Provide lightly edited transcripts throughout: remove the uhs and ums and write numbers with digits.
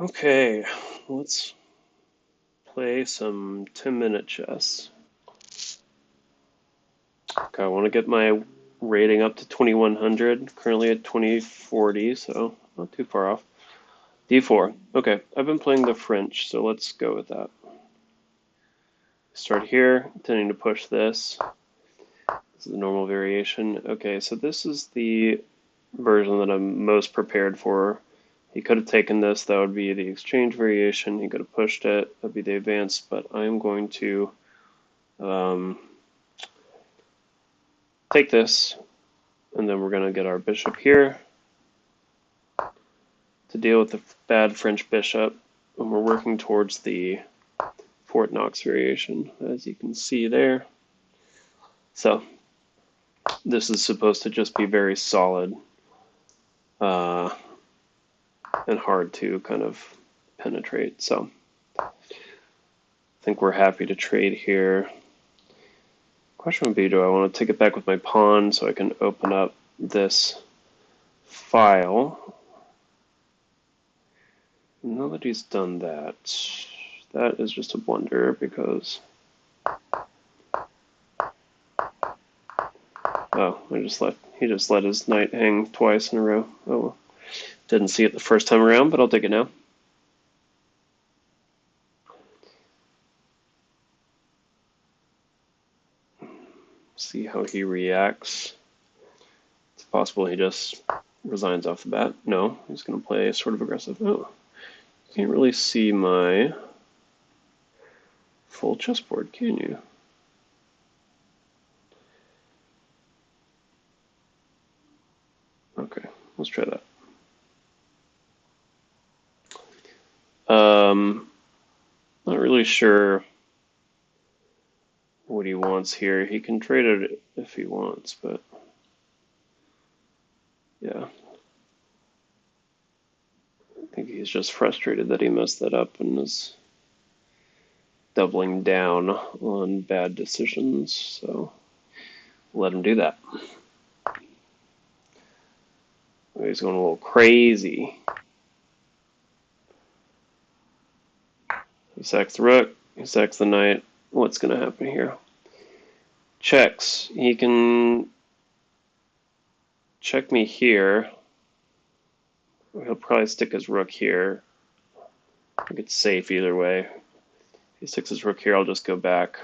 Okay, let's play some 10-minute chess. Okay, I want to get my rating up to 2100, currently at 2040, so not too far off. D4. Okay, I've been playing the French, so let's go with that. Start here, intending to push this. This is the normal variation. Okay, so this is the version that I'm most prepared for. He could have taken this, that would be the exchange variation. He could have pushed it, that'd be the advance, but I'm going to take this, and then we're going to get our bishop here to deal with the bad French bishop, and we're working towards the Fort Knox variation, as you can see there. So this is supposed to just be very solid and hard to kind of penetrate. So I think we're happy to trade here. Question would be, do I want to take it back with my pawn so I can open up this file? Now that he's done that, that is just a blunder because, oh, he just let his knight hang twice in a row. Oh well. Didn't see it the first time around, but I'll take it now. See how he reacts. It's possible he just resigns off the bat. No, he's going to play sort of aggressive. Oh, you can't really see my full chessboard, can you? Okay, let's try that. Not really sure what he wants here. He can trade it if he wants, but yeah. I think he's just frustrated that he messed that up and is doubling down on bad decisions, so let him do that. He's going a little crazy. He sacks the rook, he sacks the knight. What's going to happen here? Checks. He can check me here. He'll probably stick his rook here. I think it's safe either way. If he sticks his rook here, I'll just go back.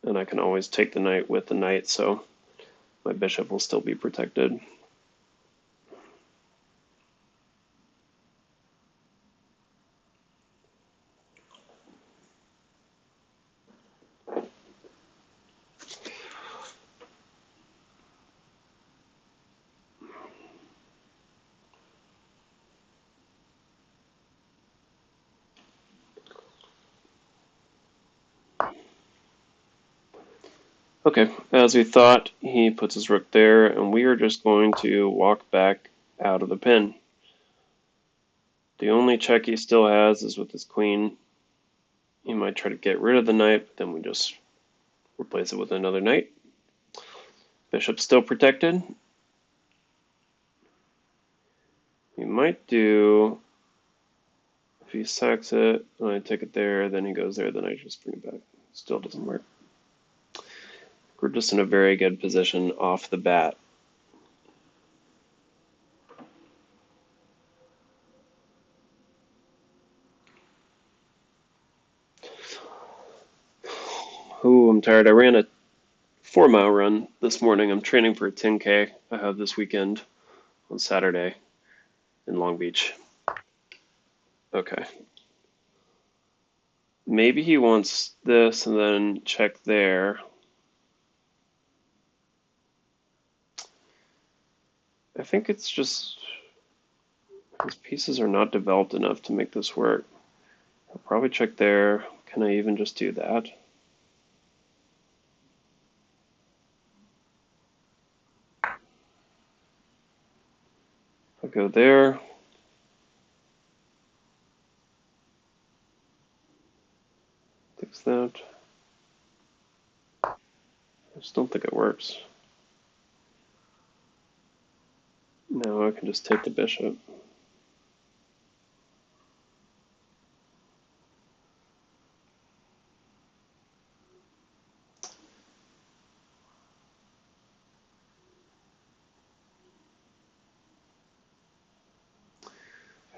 And I can always take the knight with the knight, so my bishop will still be protected. Okay, as we thought, he puts his rook there, and we are just going to walk back out of the pin. The only check he still has is with his queen. He might try to get rid of the knight, but then we just replace it with another knight. Bishop's still protected. He might do, if he sacks it, and I take it there, then he goes there, then I just bring it back. Still doesn't work. We're just in a very good position off the bat. Ooh, I'm tired. I ran a 4-mile run this morning. I'm training for a 10K I have this weekend on Saturday in Long Beach. Okay. Maybe he wants this and then check there. I think it's just his pieces are not developed enough to make this work. I'll probably check there. Can I even just do that? I'll go there. Fix that. I just don't think it works. Now I can just take the bishop.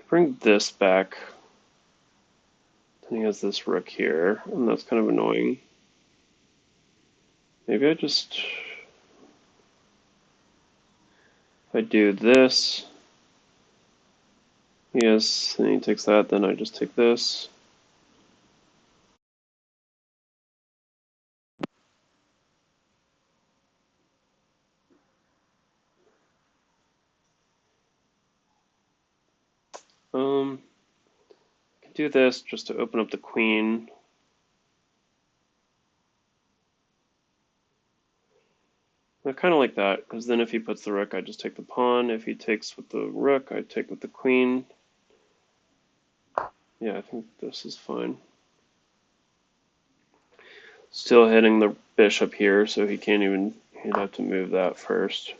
bring this back, then he has this rook here, and that's kind of annoying. Maybe if I do this, yes, then he takes that, then I just take this. I can do this just to open up the queen. I kind of like that, because then if he puts the rook, I just take the pawn. If he takes with the rook, I take with the queen. Yeah, I think this is fine. Still hitting the bishop here, so he can't even, he'd have to move that first.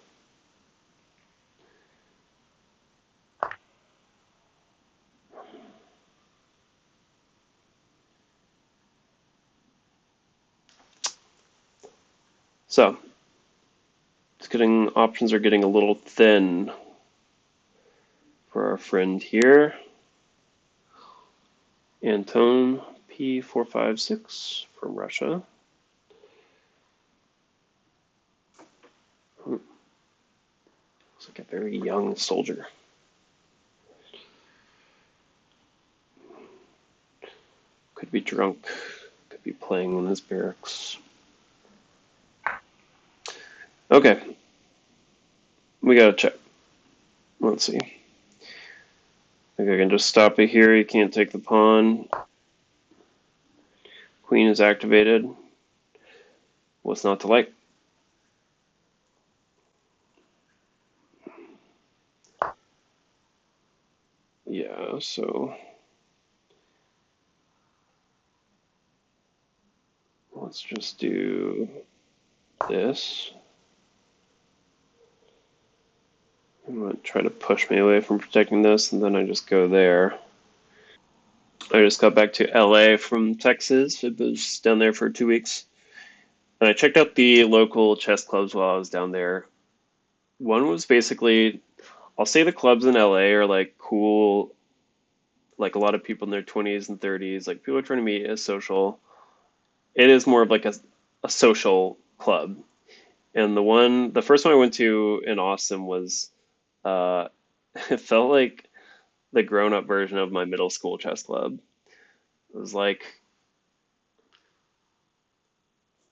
So, it's getting, options are getting a little thin for our friend here. Anton P456 from Russia. Looks like a very young soldier. Could be drunk, could be playing in his barracks. Okay, we gotta check. Let's see. I think I can just stop it here. You can't take the pawn. Queen is activated. What's not to like? Yeah, so let's just do this. I'm going to try to push me away from protecting this, and then I just go there. I just got back to LA from Texas. I was down there for 2 weeks. And I checked out the local chess clubs while I was down there. One was basically, I'll say the clubs in LA are like cool, like a lot of people in their 20s and 30s, like people are trying to meet as social. It is more of like a social club. And the first one I went to in Austin was, uh, it felt like the grown up version of my middle school chess club. It was like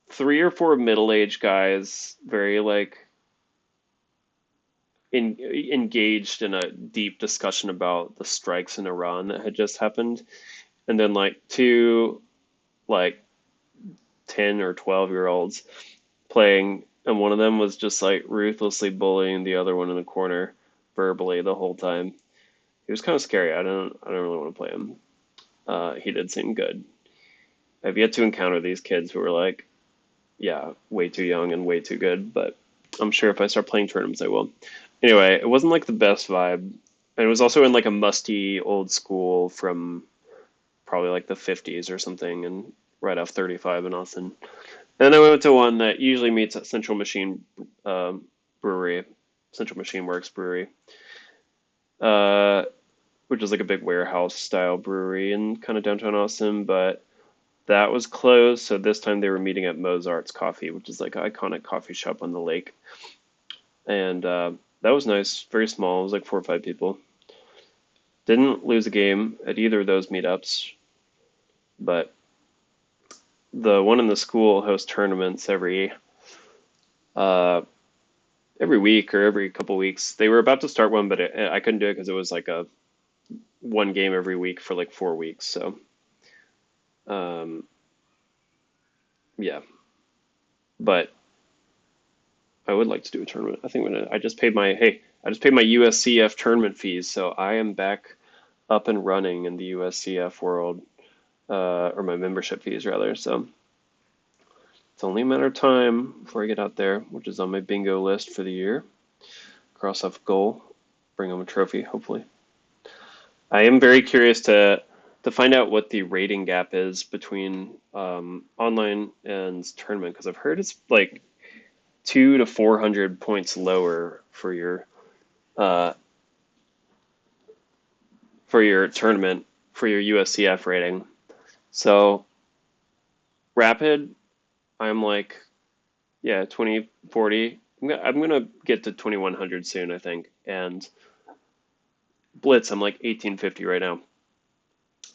three or four middle aged guys, very like engaged in a deep discussion about the strikes in Iran that had just happened, and then like two like 10 or 12 year olds playing, and one of them was just like ruthlessly bullying the other one in the corner verbally the whole time. He was kind of scary. I don't really want to play him. He did seem good. I've yet to encounter these kids who are like, yeah, way too young and way too good, but I'm sure if I start playing tournaments, I will. Anyway, it wasn't like the best vibe. And it was also in like a musty old school from probably like the 50s or something, and right off 35 in Austin. And then I went to one that usually meets at Brewery, Central Machine Works Brewery, uh, which is like a big warehouse style brewery in kind of downtown Austin, but that was closed. So this time they were meeting at Mozart's Coffee, which is like an iconic coffee shop on the lake. And that was nice, very small. It was like 4 or 5 people. Didn't lose a game at either of those meetups, but the one in the school hosts tournaments uh, every week or every couple weeks. They were about to start one, but I couldn't do it because it was like a one game every week for like 4 weeks. So um, yeah, but I would like to do a tournament. I think I just paid my USCF tournament fees, so I am back up and running in the USCF world, or my membership fees rather. So it's only a matter of time before I get out there, which is on my bingo list for the year. Cross off a goal, bring home a trophy, hopefully. I am very curious to find out what the rating gap is between online and tournament, because I've heard it's like 200 to 400 points lower for your. Uh, for your tournament, for your USCF rating. So rapid, I'm like, yeah, 2040. I'm gonna get to 2100 soon, I think. And blitz, I'm like 1850 right now.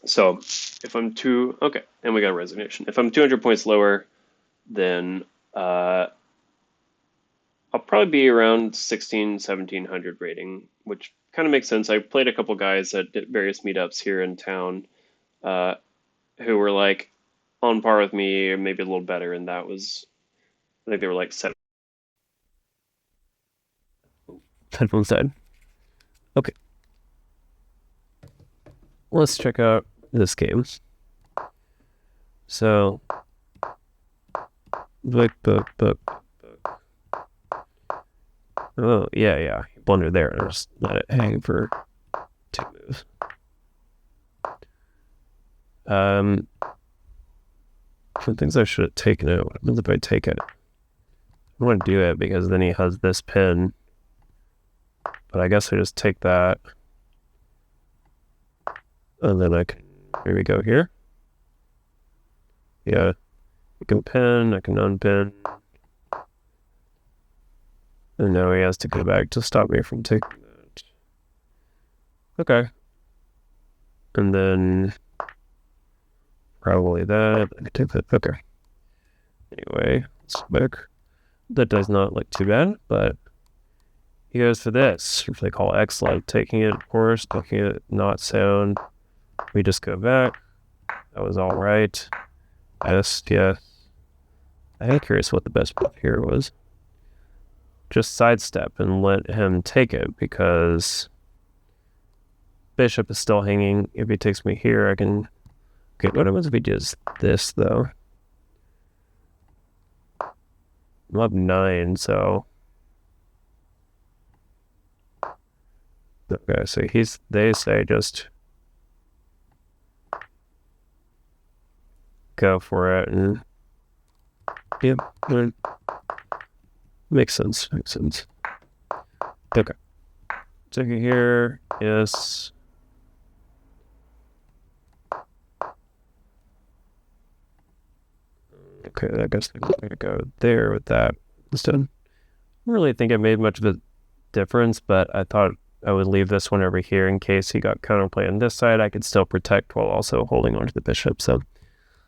So if I'm okay, and we got a resignation. If I'm 200 points lower, then I'll probably be around 1700 rating, which kind of makes sense. I played a couple guys at various meetups here in town uh, who were like on par with me or maybe a little better, and that was, I think they were like 7. Headphones died. Okay, let's check out this game. So, book. Oh, yeah. Blunder there. Just let it hang for 2 moves. Some things I should have taken it. What happens if I take it? I don't want to do it because then he has this pin. But I guess I just take that. And then I can maybe go here. Yeah. I can pin, I can unpin. And now he has to go back to stop me from taking that. Okay. And then probably that. I can take that. Okay. Anyway, let's back. That does not look too bad, but he goes for this, which they call excellent. Taking it, of course, taking it not sound. We just go back. That was all right. Yes. I'm curious what the best move here was. Just sidestep and let him take it because bishop is still hanging. If he takes me here, I can. Okay, what happens if he does this though? I'm up 9, so. Okay, so they say just go for it and yep, makes sense. Okay. Take it here, yes. Okay, I guess I'm gonna go there with that instead. I don't really think it made much of a difference, but I thought I would leave this one over here in case he got counterplay on this side. I could still protect while also holding onto the bishop. So